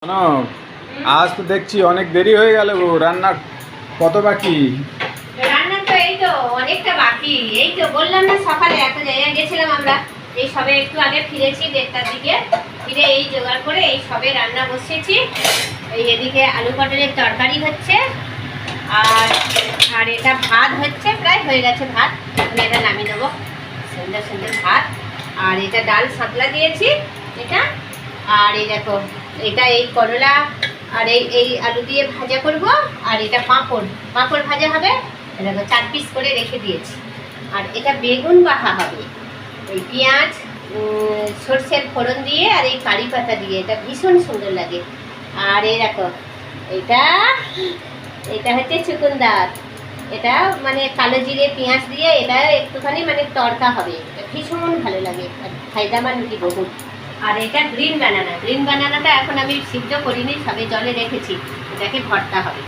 না, আজ তো দেখছি অনেক দেরি হয়ে গেল গো। রান্না কত বাকি? রান্না তো এই তো অনেকটা বাকি। এই তো বললাম না, সকালে এত জায়গায় গেছিলাম আমরা। এই সবে একটু আগে ফিরেছি 1:30টার দিকে। ফিরে এই জোগাড় করে এই সবে রান্না বসিয়েছি। এই এদিকে আলু পটলের তরকারি হচ্ছে, আর আর এটা ভাত হচ্ছে, প্রায় হয়ে গেছে ভাত। এখন এটা নামিয়ে দেবো। সুন্দর সুন্দর ভাত। আর এটা ডাল সাঁতলা দিয়েছি এটা। আর এই দেখো, এটা এই করলা আর এই এই আলু দিয়ে ভাজা করব। আর এটা পাঁপড় ভাজা হবে। এটা 4 পিস করে রেখে দিয়েছি। আর এটা বেগুন বাহা হবে, এই পেঁয়াজ সর্ষের ফোড়ন দিয়ে আর এই কারি পাতা দিয়ে। এটা ভীষণ সুন্দর লাগে। আর এই দেখো, এটা এটা হচ্ছে চুকুন্দার। এটা মানে কালো জিরে পেঁয়াজ দিয়ে এটা একটুখানি মানে তড়কা হবে। এটা ভীষণ ভালো লাগে, ফায়দামান কি বহুত। আর এটা গ্রিন বানানাটা এখন আমি সিদ্ধ করিনি, সবে জলে রেখেছি। এটাকে ভর্তা হবে।